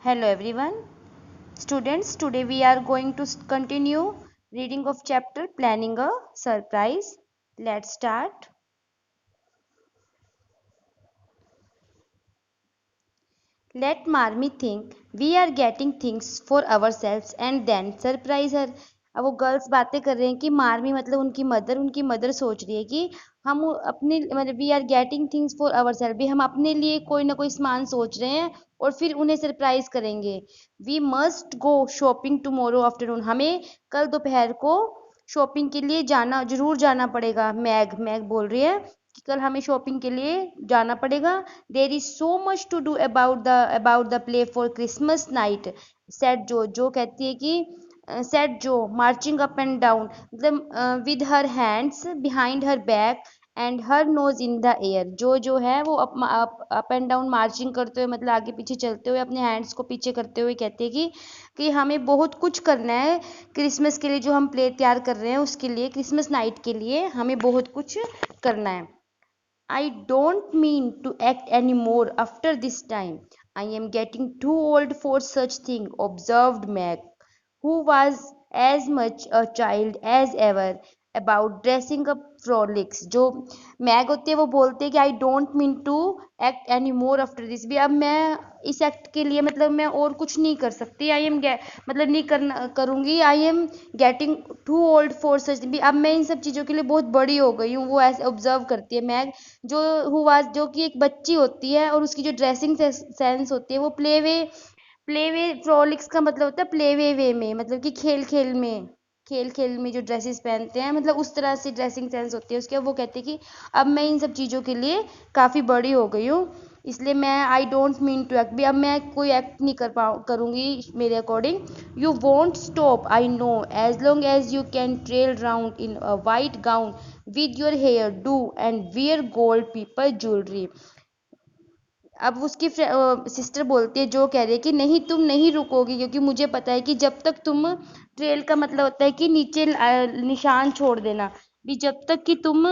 Hello everyone. Students, today we are going to continue reading of chapter Planning a Surprise. Let's start. Let Marmy think we are getting things for ourselves and then surprise her. अब वो girls बातें कर रहे हैं कि मार्मी मतलब उनकी mother सोच रही है कि हम अपने मतलब we are getting things for our self भी हम अपने लिए कोई ना कोई सामान सोच रहे हैं और फिर उन्हें सरप्राइज करेंगे. We must go shopping tomorrow afternoon. हमें कल दोपहर को शॉपिंग के लिए जरूर जाना पड़ेगा. मैग मैग बोल रही है कि कल हमें शॉपिंग के लिए जाना पड़ेगा. There is so much to do about the play for Christmas night. Said Jo कहती है कि said Jo marching up and down मतलब with her hands behind her back and her nose in the air. जो है वो up and down marching करते हुए मतलब आगे पीछे चलते हुए अपने हैंड्स को पीछे करते हुए कहते हैं कि हमें बहुत कुछ करना है क्रिसमस के लिए. जो हम प्ले तैयार कर रहे हैं उसके लिए क्रिसमस नाइट के लिए हमें बहुत कुछ करना है. I don't mean to act any more after this time. I am getting too old for such thing, observed Meg, who was as much a child as ever about dressing up frolics. जो Meg होते हैं वो बोलते हैं कि I don't mean to act any more after this. भी अब मैं इस एक्ट के लिए मतलब मैं और कुछ नहीं कर सकती. आई एम मतलब नहीं करना करूँगी. I am getting too old for such. भी अब मैं इन सब चीज़ों के लिए बहुत बड़ी हो गई हूँ. वो ऐसे ऑब्जर्व करती है मैग जो कि एक बच्ची होती है और उसकी जो ड्रेसिंग सेंस होती है वो प्ले वे फ्रॉलिक्स का मतलब होता है प्ले वे में मतलब कि खेल खेल में जो ड्रेसेस पहनते हैं मतलब उस तरह से ड्रेसिंग सेंस होती है उसके. वो कहते हैं कि अब मैं इन सब चीज़ों के लिए काफ़ी बड़ी हो गई हूँ इसलिए मैं I don't mean to act. भी अब मैं कोई एक्ट नहीं करूँगी मेरे according. You won't stop I know as long as you can trail round in a white gown with your hair do and wear gold people jewellery. अब उसकी sister बोलती है जो कह रही है कि नहीं तुम नहीं रुकोगी क्योंकि मुझे पता है कि जब तक तुम ट्रेल का मतलब होता है कि नीचे निशान छोड़ देना. भी जब तक कि तुम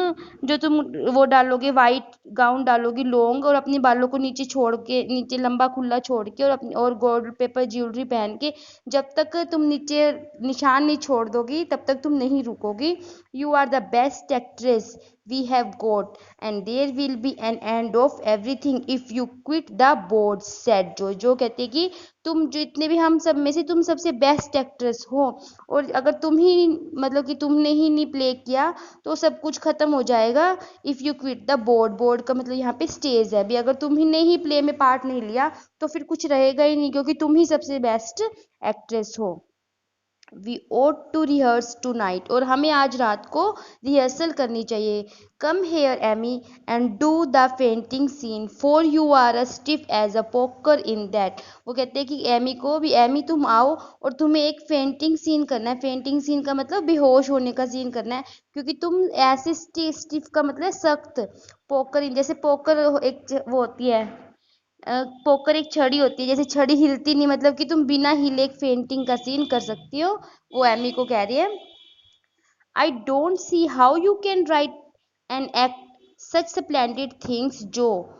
वो डालोगे वाइट गाउन डालोगी लॉन्ग और अपने बालों को नीचे छोड़ के नीचे लंबा खुला छोड़ के और अपनी और गोल्ड पेपर ज्वेलरी पहन के जब तक तुम नीचे निशान नहीं छोड़ दोगी तब तक तुम नहीं रुकोगी. You are the best actress we have got and there will be an end of everything if you quit the board said जो कहते हैं कि तुम जितने भी हम सब में से तुम सबसे बेस्ट एक्ट्रेस हो और अगर तुम ही मतलब कि तुमने ही नहीं प्ले किया तो सब कुछ खत्म हो जाएगा. If you quit the board का मतलब यहाँ पे स्टेज है. भी अगर तुम ही नहीं प्ले में पार्ट नहीं लिया तो फिर कुछ रहेगा ही नहीं क्योंकि तुम ही सबसे बेस्ट एक्ट्रेस हो. We ought to rehearse tonight और हमें आज रात को रिहर्सल करनी चाहिए. Come here Amy and do the fainting scene for you are a stiff as a poker in that. वो कहते हैं कि एमी को भी एमी तुम आओ और तुम्हें एक फेंटिंग सीन करना है. फेंटिंग सीन का मतलब बेहोश होने का सीन करना है क्योंकि तुम ऐसे स्टिफ का मतलब सख्त. पोकर इन जैसे पोकर एक वो होती है पोकर एक छड़ी होती है जैसे छड़ी हिलती नहीं मतलब कि तुम बिना हिले एक फेंटिंग का सीन कर सकती हो. वो एमी को कह रही है. I don't see how you can write and act such splendid things जो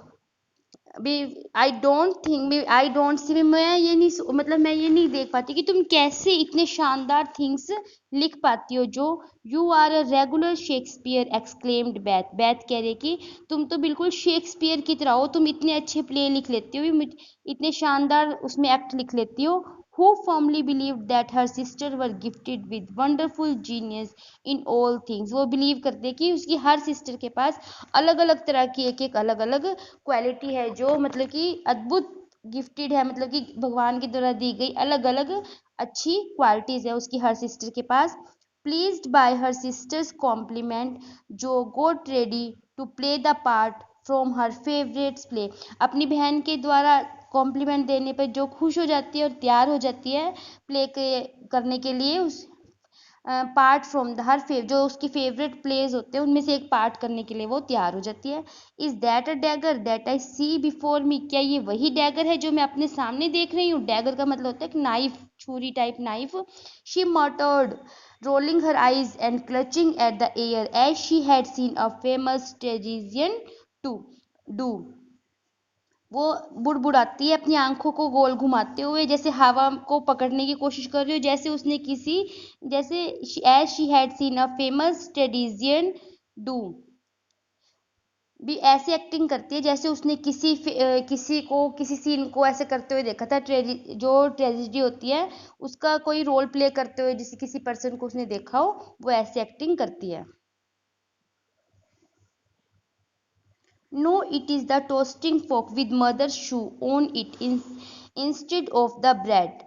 भी आई डोंट सी मैं ये नहीं मतलब मैं ये नहीं देख पाती कि तुम कैसे इतने शानदार थिंग्स लिख पाती हो जो. You are a regular Shakespeare exclaimed Beth कह रही कि तुम तो बिल्कुल शेक्सपियर की तरह हो. तुम इतने अच्छे प्ले लिख लेती हो इतने शानदार उसमें एक्ट लिख लेती हो. who firmly believed that her sister were gifted with wonderful genius in all things. वो बिलीव करते कि उसकी हर सिस्टर के पास अलग अलग तरह की एक अलग अलग क्वालिटी है जो मतलब कि अद्भुत गिफ्टेड है मतलब कि भगवान के द्वारा दी गई अलग अलग अच्छी क्वालिटीज है उसकी हर सिस्टर के पास. Pleased by her sister's compliment Jo got ready to play the part from her favourites play. अपनी बहन के द्वारा कॉम्प्लीमेंट देने पर जो खुश हो जाती है और तैयार हो जाती है प्ले करने के लिए उस पार्ट फ्रॉम द हर जो उसकी फेवरेट प्लेज होते हैं उनमें से एक पार्ट करने के लिए वो तैयार हो जाती है. Is that a dagger that I see before me. क्या ये वही डैगर है जो मैं अपने सामने देख रही हूँ. डैगर का मतलब होता है कि नाइफ छुरी type knife. She मटर्ड rolling her eyes and clutching at the air as she had seen a famous tragedian to do. वो बुड़बुड़ाती है अपनी आंखों को गोल घुमाते हुए, जैसे हवा को पकड़ने की कोशिश कर रही हो, जैसे उसने किसी जैसे as she had seen a famous tragedian do, भी ऐसी एक्टिंग करती है जैसे उसने किसी सीन को ऐसे करते हुए देखा था। जो ट्रेजिडी होती है उसका कोई रोल प्ले करते हुए, जैसे किसी पर्सन को उसने देखा हो, वो ऐसी एक्टिंग करती है। No, it is the toasting fork with mother's shoe on it instead of the bread.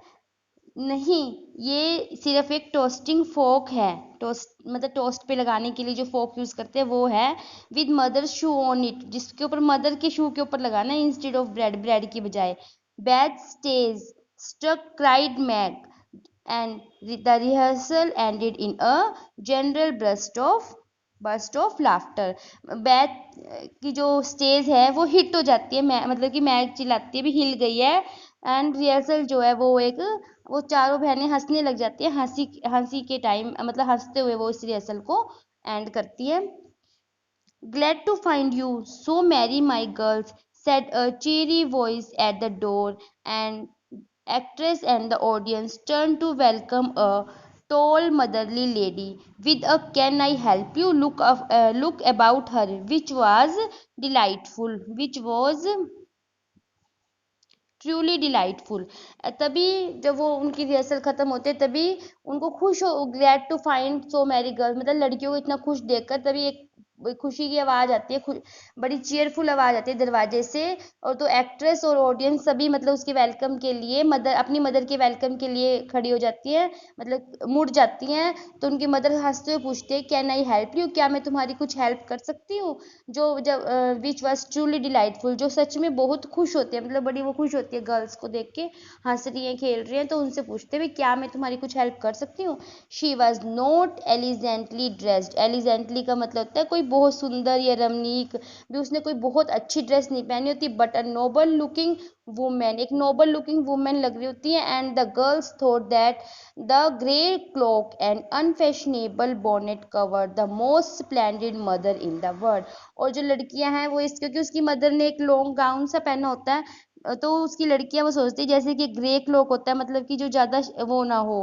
नहीं, ये सिर्फ एक टोस्टिंग फोक है। टोस्ट मतलब टोस्ट पे लगाने के लिए जो फोक यूज करते हैं वो है, with mother shoe on it, जिसके ऊपर मदर के शू के ऊपर लगाना है इंस्टेड ऑफ ब्रेड, ब्रेड की बजाय। Bad stage stuck cried Meg and the rehearsal ended in a general burst of laughter. Beth की जो स्टेज है वो हिट हो जाती है, मतलब कि मैग चिल्लाती है भी हिल गई है। एंड रिहर्सल जो है वो चारों बहनें हंसने लग जाती है, हंसी हंसी के टाइम, मतलब हंसते हुए वो इस रिहर्सल को एंड करती है। Glad to find you so merry, my girls, said a cheery voice at the door, and actress and the audience turned to welcome a tall motherly lady with a "Can I help you?" look about her, which was truly delightful. तभी जब वो उनकी rehearsal खत्म होते तभी उनको खुश हो, glad to find so merry girl, मतलब लड़कियों को इतना खुश देखकर तभी एक खुशी की आवाज आती है, बड़ी चीयरफुल आवाज आती है दरवाजे से। और तो एक्ट्रेस और ऑडियंस सभी मतलब उसके वेलकम के लिए अपनी मदर के वेलकम के लिए खड़ी हो जाती है, मतलब मुड़ जाती हैं। तो उनकी मदर हंसते हुए पूछते हैं, कैन आई हेल्प यू, क्या मैं तुम्हारी कुछ हेल्प कर सकती हूँ? जो जब विच वॉज ट्रूली डिलाइटफुल, जो सच में बहुत खुश होती है, मतलब बड़ी वो खुश होती है गर्ल्स को देख के, हंस रही हैं खेल रही हैं, तो उनसे पूछते हैं क्या मैं तुम्हारी कुछ हेल्प कर सकती हूँ? शी वॉज नॉट एलिजेंटली ड्रेस्ड, एलिजेंटली का मतलब होता है कोई बहुत सुंदर या रमणीक, भी उसने कोई बहुत अच्छी ड्रेस नहीं पहनी होती, but a Nobel looking women, एक नोबल लुकिंग वुमेन लग रही होती है। And the girls thought that the grey clock and unfashionable bonnet cover the most splendid mother in the world. और जो लड़कियां हैं वो क्योंकि उसकी मदर ने एक लॉन्ग गाउन सा पहना होता है, तो उसकी लड़कियां वो सोचती है जैसे कि ग्रे क्लॉक होता है, मतलब कि जो ज्यादा वो ना हो,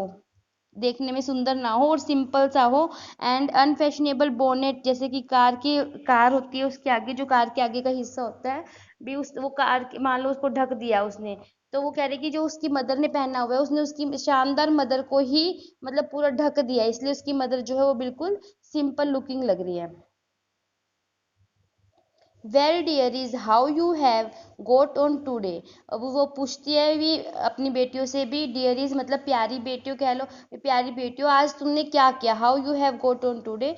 देखने में सुंदर ना हो और सिंपल सा हो। एंड अनफैशनेबल बोनेट, जैसे कि कार होती है उसके आगे, जो कार के आगे का हिस्सा होता है भी उस वो कार मान लो उसको ढक दिया उसने, तो वो कह रही कि जो उसकी मदर ने पहना हुआ है उसने उसकी शानदार मदर को ही मतलब पूरा ढक दिया, इसलिए उसकी मदर जो है वो बिल्कुल सिंपल लुकिंग लग रही है। Well dear is how you have got on today. अब वो पूछती है भी अपनी बेटियों से भी, डियर इज मतलब प्यारी बेटियों कह लो, प्यारी बेटियों आज तुमने क्या किया, how you have got on today.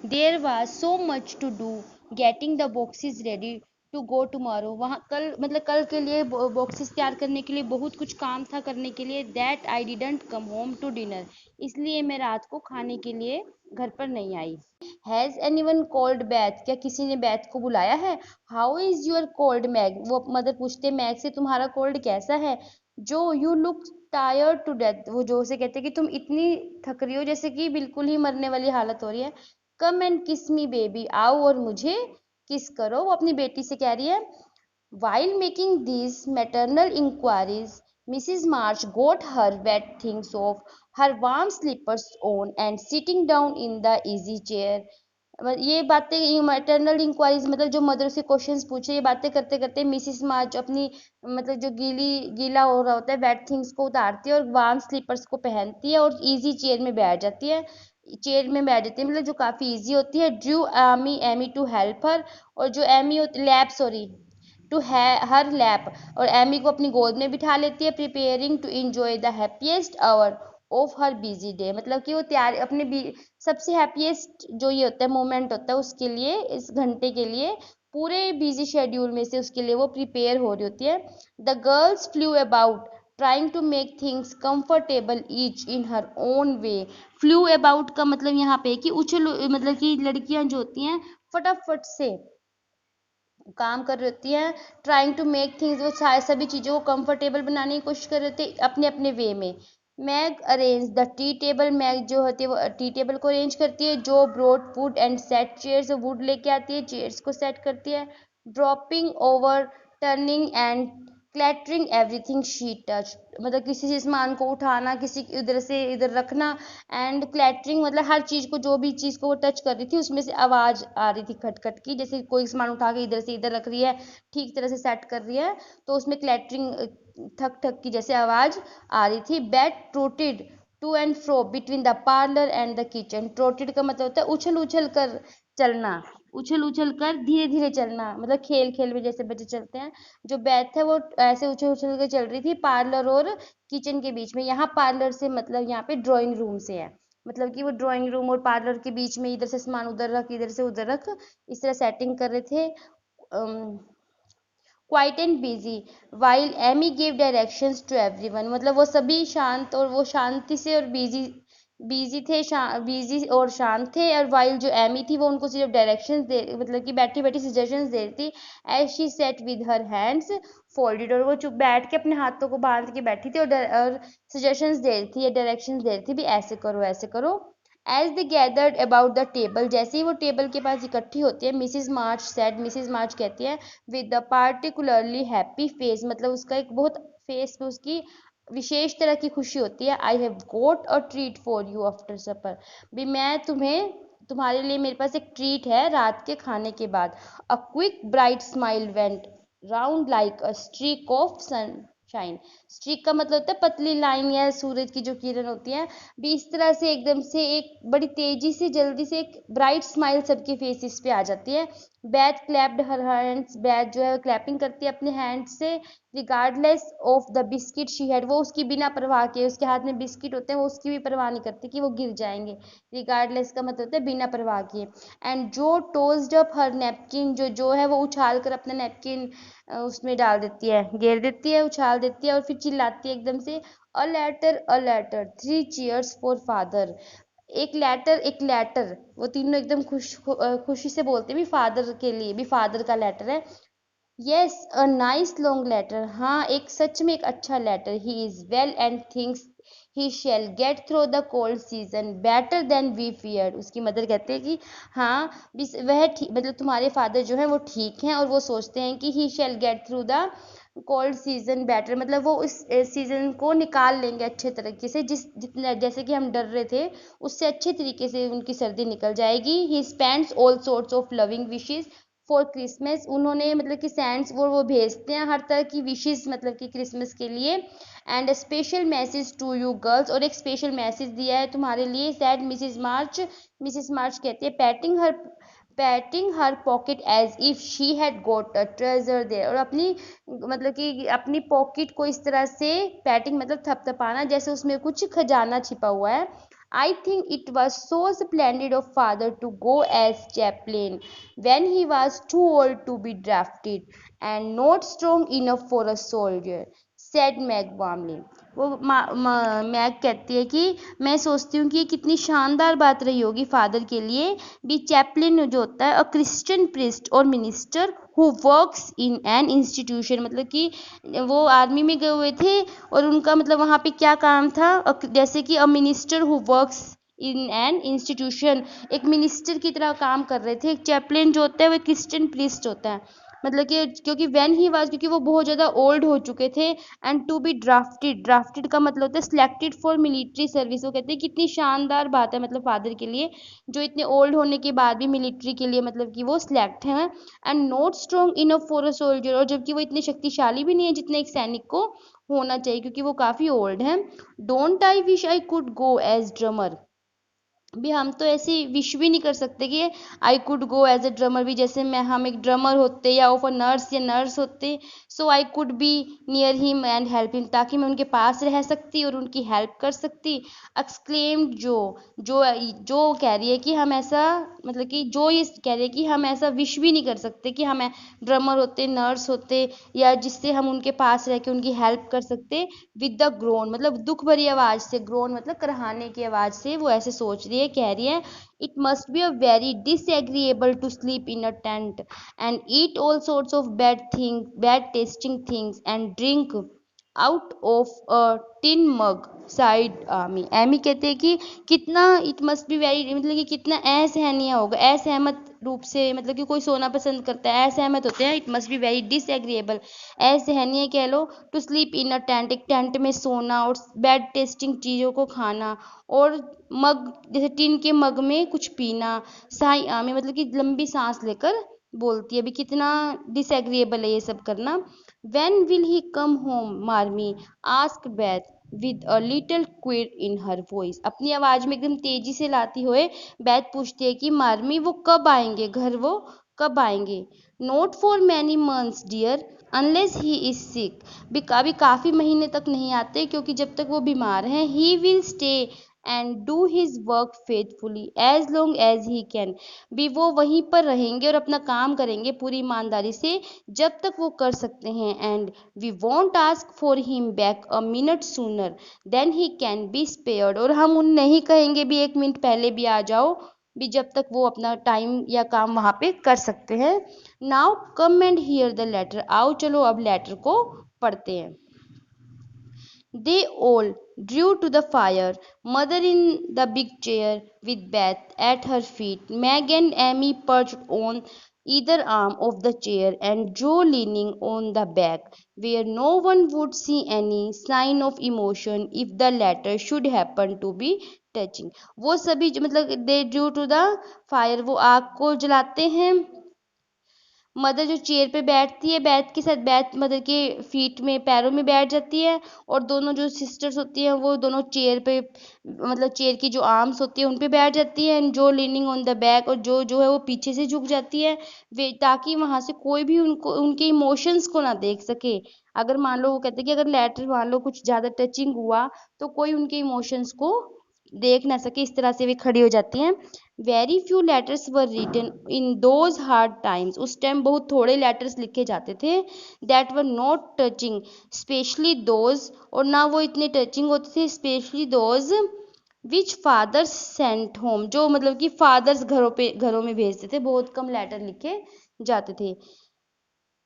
There was so much to do getting the boxes ready to go tomorrow. वहाँ कल मतलब कल के लिए बॉक्सेस तैयार करने के लिए बहुत कुछ काम था करने के लिए। That I didn't come home to dinner, इसलिए मैं रात को खाने के लिए घर पर नहीं आई। हैज एनीवन कॉल्ड बैथ, क्या किसी ने बैथ को बुलाया है? How is your cold Meg, वो मदर पूछते मैग से तुम्हारा कोल्ड कैसा है? Jo you look tired to death, वो जो से कहते कि तुम इतनी थक रही हो जैसे कि बिल्कुल ही मरने वाली हालत हो रही है। कम एंड किस मी बेबी, आओ और मुझे किस करो, वो अपनी बेटी से कह रही है। While making these maternal inquiries, Mrs. March got her wet things off her warm slippers on and sitting down in the easy chair। ये बातें मैटरनल इंक्वायरीज मतलब जो मदर से क्वेश्चंस पूछे, ये बातें करते करते मिसिस मार्च अपनी मतलब जो गीला हो रहा होता है वेट थिंग्स को उतारती है और वार्म स्लीपर्स को पहनती है और इजी चेयर में बैठ जाती है। चेयर में बैठ जाती है मतलब जो काफ़ी इजी होती है। Drew Amy Amy to help her, और जो एमी होती lab sorry to her lap, और एमी को अपनी गोद में बिठा लेती है। Preparing to enjoy the happiest hour of her busy day, मतलब कि वो तैयार अपने सबसे हैप्पीएस्ट जो ये होता है मोमेंट होता है उसके लिए, इस घंटे के लिए पूरे बिजी शेड्यूल में से उसके लिए वो प्रिपेयर हो रही होती है। The girls flew about trying to make things comfortable each in her own way. Flew about का मतलब यहाँ पे कि उछल, मतलब कि लड़कियां जो होती हैं फटाफट से काम कर रही होती हैं। ट्राइंग टू मेक थिंग्स, वो सभी चीज़ों को कंफर्टेबल बनाने की कोशिश कर रही होती है अपने अपने वे में। Meg arrange the tea table, Meg जो होती है वो टी टेबल को अरेंज करती है। Jo brought wood and set chairs, wood लेके आती है, चेयर्स को सेट करती है। Dropping over turning and clattering everything she touch, मतलब किसी चीज सामान को उठाना, किसी इधर से इधर रखना, एंड क्लैटरिंग मतलब हर चीज को, जो भी चीज को वो टच कर रही थी उसमें से आवाज आ रही थी खटखट की, जैसे कोई सामान उठा के इधर से इधर रख रही है, ठीक तरह से सेट कर रही है, तो उसमें क्लैटरिंग, ठक ठक की जैसे आवाज आ रही थी। Beth trotted to and fro between the parlour and the kitchen. Trotted का मतलब होता है उछल उछल कर चलना, उछल उछल कर धीरे धीरे चलना, मतलब खेल खेल में जैसे बच्चे चलते हैं। जो बेथ है वो ऐसे उछल उछल कर चल रही थी पार्लर और किचन के बीच में। यहाँ पार्लर से मतलब यहाँ पे ड्राइंग रूम से है, मतलब कि वो ड्राइंग रूम और पार्लर के बीच में इधर से सामान उधर रख, इधर से उधर रख, इस तरह सेटिंग कर रहे थे। Quiet and busy while Amy give directions to everyone, मतलब वो सभी शांत और वो शांति से और बिजी बिजी थे, बिजी और शांत थे, और वाइल जो एमी थी वो उनको सिर्फ डायरेक्शंस दे, मतलब कि बैठी बैठी सजेशंस दे रही थी। As she sat with her hands folded, और वो चुप बैठ के अपने हाथों को बांध के बैठी थी और सजेशंस दे रही थी या डायरेक्शंस दे रही थी भी ऐसे करो ऐसे करो। As they gathered about the table, जैसे ही वो टेबल के पास इकट्ठी होती है, मिसिज मार्च सेड, मिसिज मार्च कहती है with the particularly happy face, मतलब उसका एक बहुत फेस पे उसकी विशेष तरह की खुशी होती है। I have got a treat for you after supper, भी मैं तुम्हें, तुम्हारे लिए मेरे पास एक ट्रीट है रात के खाने के बाद। A quick bright smile went round like a streak of sunshine. Streak का मतलब होता है पतली लाइन या सूरज की जो किरण होती है, भी इस तरह से एकदम से एक बड़ी तेजी से जल्दी से एक ब्राइट स्माइल सबके फेसेस पे आ जाती है। बैथ क्लैप्ड हर हैंड्स, बैथ जो है क्लैपिंग करती है अपने हैंड से। Regardless of the biscuit she had, वो उसकी बिना परवाह के, उसके हाथ में बिस्किट होते हैं वो उसकी भी परवाह नहीं करती कि वो गिर जाएंगे। रिगार्डलेस का मतलब होता है बिना परवाह किए। एंड जो टोस्ड अप हर नैपकिन, जो है वो उछाल कर अपना नैपकिन उसमें डाल देती है, घेर देती है, उछाल देती है, और फिर चिल्लाती है एकदम से, a letter 3 cheers for father. एक लेटर, वो तीनों एकदम खुशी से बोलते हैं भी फादर के लिए, भी फादर का लेटर है। Yes a nice long letter, हाँ एक सच में एक अच्छा लेटर। He is well and thinks he shall get through the cold season better than we feared. उसकी मदर कहते हैं कि हाँ वह ठीक, मतलब तुम्हारे फादर जो हैं वो ठीक हैं, और वो सोचते हैं कि he shall get through the cold season better, मतलब वो इस सीजन को निकाल लेंगे अच्छे तरीके से, जितना जैसे कि हम डर रहे थे उससे अच्छे तरीके से उनकी सर्दी निकल जाएगी। He spends all sorts of loving wishes for Christmas, उन्होंने मतलब कि सेंड्स वो भेजते हैं हर तरह की विशेस, मतलब कि क्रिसमस के लिए। And special message to you girls, और एक स्पेशल मैसेज दिया है तुम्हारे लिए, सैड मिसिज मार्च। मिसिज मार्च कहती है patting her pocket as if she had got a treasure there, और अपनी मतलब कि अपनी पॉकेट को इस तरह से, पैटिंग मतलब थपथपाना, जैसे उसमें कुछ खजाना छिपा हुआ है। I think it was so splendid of father to go as chaplain when he was too old to be drafted and not strong enough for a soldier, said Meg warmly. वो mag कहती है कि मैं सोचती हूँ कि ये कितनी शानदार बात रही होगी फादर के लिए भी, चैपलिन जो होता है अ क्रिश्चियन प्रिस्ट और minister who works in an institution, मतलब कि वो आर्मी में गए हुए थे और उनका मतलब वहाँ पे क्या काम था, जैसे कि a minister who works in an institution, एक मिनिस्टर की तरह काम कर रहे थे। एक चैपलिन जो होता है वो क्रिश्चियन प्रीस्ट होता है, मतलब कि क्योंकि व्हेन ही वाज, क्योंकि वो बहुत ज़्यादा ओल्ड हो चुके थे। And to be drafted, drafted का मतलब होता है सिलेक्टेड फॉर मिलिट्री सर्विस। वो कहते हैं कितनी शानदार बात है मतलब फादर के लिए, जो इतने ओल्ड होने के बाद भी मिलिट्री के लिए मतलब कि वो सिलेक्ट हैं। And not strong enough for a soldier, और जबकि वो इतने शक्तिशाली भी नहीं है जितने एक सैनिक को होना चाहिए, क्योंकि वो काफ़ी ओल्ड हैं। Don't I wish I could go as drummer, भी हम तो ऐसी विश भी नहीं कर सकते कि I could go as a drummer, भी जैसे मैं हम एक ड्रमर होते या ऑफ अ नर्स या नर्स होते, so I could be near him and help him, ताकि मैं उनके पास रह सकती और उनकी हेल्प कर सकती। एक्सक्लेम्ड जो जो कह रही है कि हम ऐसा, मतलब कि जो ये कह रही है कि हम ऐसा विश भी नहीं कर सकते कि हम ड्रमर होते, नर्स होते, या जिससे हम उनके पास रह के उनकी हेल्प कर सकते। विद द ग्रोन, मतलब दुख भरी आवाज से, ग्रोन मतलब कराहने की आवाज से वो ऐसे सोच रही है, कह रही है, it must be a very disagreeable to sleep in a tent and eat all sorts of bad tasting things and drink out of a tin mug sighed Amy. Amy कहते हैं कि कितना इट मस्ट बी वेरी, मतलब कि कितना असहनीय होगा, असहमत रूप से, मतलब कि कोई सोना पसंद करता है, असहमत होते हैं, it must be very disagreeable, असहनीय कह लो, to sleep in a tent, एक टेंट में सोना, और बैड टेस्टिंग चीज़ों को खाना, और मग जैसे टिन के मग में कुछ पीना, साई आमी मतलब कि लंबी सांस लेकर बोलती है, अभी कितना डिसएग्रीएबल है ये सब करना। When will he come home Marmee ask Beth with a little quiver in her voice, अपनी आवाज में एकदम तेजी से लाती हुए बेथ पूछती है कि मार्मी वो कब आएंगे घर, वो कब आएंगे। Not for many months dear unless he is sick, अभी काफी महीने तक नहीं आते क्योंकि जब तक वो बीमार हैं। He will stay and do his work faithfully as long as he can, भी वो वहीं पर रहेंगे और अपना काम करेंगे पूरी ईमानदारी से जब तक वो कर सकते हैं। And we won't ask for him back a minute sooner than he can be spared, और हम उन नहीं कहेंगे भी 1 मिनट पहले भी आ जाओ, भी जब तक वो अपना टाइम या काम वहाँ पे कर सकते हैं। Now come and hear the letter, आओ चलो अब लेटर को पढ़ते हैं। They all drew to the fire, mother in the big chair with Beth at her feet, Meg and Amy perched on either arm of the chair, and Joe leaning on the back, where no one would see any sign of emotion if the latter should happen to be touching। वो सभी मतलब they drew to the fire, वो आग को जलाते हैं। Mother जो chair पे बैठती है, बैथ के साथ बैथ मदर के फीट में, पैरों में बैठ जाती है, और दोनों जो सिस्टर्स होती हैं वो दोनों चेयर पे, मतलब चेयर की जो आर्म्स होती है उन पे बैठ जाती है, एंड जो लीनिंग ऑन द बैक, और जो है वो पीछे से झुक जाती है, वे ताकि वहाँ से कोई भी उनको उनके इमोशंस को ना देख सके। अगर मान लो वो कहते हैं कि अगर लेटर मान लो कुछ ज़्यादा टचिंग हुआ तो कोई उनके इमोशंस को देख ना सके, इस तरह से वे खड़ी हो जाती हैं। Very few letters were written in those hard times, उस टाइम बहुत थोड़े लेटर्स लिखे जाते थे। That were not touching especially those, और ना वो इतने टचिंग होते थे, especially those which fathers sent home, जो मतलब कि फादर्स घरों में भेजते थे, बहुत कम लेटर लिखे जाते थे।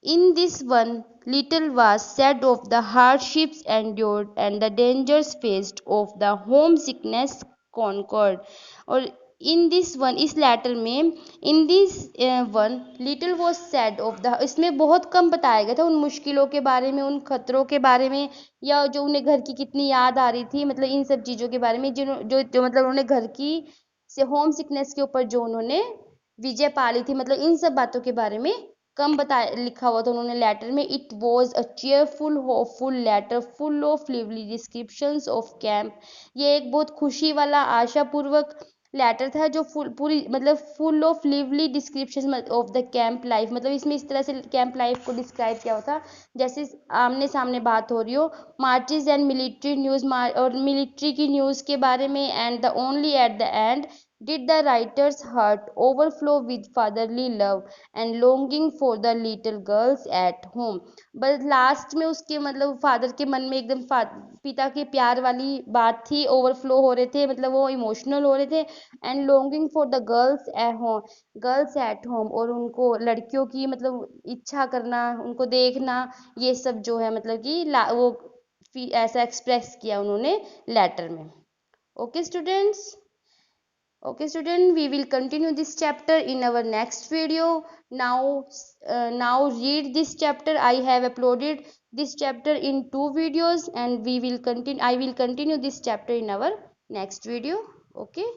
In this one, little was said of the hardships endured and the dangers faced, of the homesickness conquered। और इन दिस वन, इस लेटर में, in this one little was sad of the, इसमें बहुत कम बताया गया था उन मुश्किलों के बारे में, उन खतरों के बारे में, या जो उन्हें घर की कितनी याद आ रही थी, मतलब इन सब चीज़ों के बारे में, जो मतलब उन्होंने घर की से होम सिकनेस के ऊपर जो उन्होंने विजय पा ली थी, मतलब इन सब बातों के बारे में कम बताया लिखा हुआ था उन्होंने लेटर में। It was a cheerful hopeful letter full of lively descriptions of camp, ये एक बहुत खुशी वाला आशापूर्वक लेटर था जो पूरी मतलब full of lively description of the camp life, मतलब इसमें इस तरह से कैंप लाइफ को डिस्क्राइब किया हुआ था जैसे आमने सामने बात हो रही हो, मार्चेज एंड मिलिट्री न्यूज़, और मिलिट्री की न्यूज़ के बारे में। And the only at the end did the writer's heart overflow with fatherly love and longing for the little girls at home। बस लास्ट में उसके मतलब फादर के मन में एकदम पिता के प्यार वाली बात थी, ओवरफ्लो हो रहे थे, मतलब वो इमोशनल हो रहे थे। And longing for the girls at home, girls at home, और उनको लड़कियों की मतलब इच्छा करना, उनको देखना, ये सब जो है मतलब कि वो ऐसा एक्सप्रेस किया उन्होंने लेटर में। Okay students, okay student, we will continue this chapter in our next video। now now read this chapter, I have uploaded this chapter in 2 videos, and we will continue, I will continue this chapter in our next video। okay।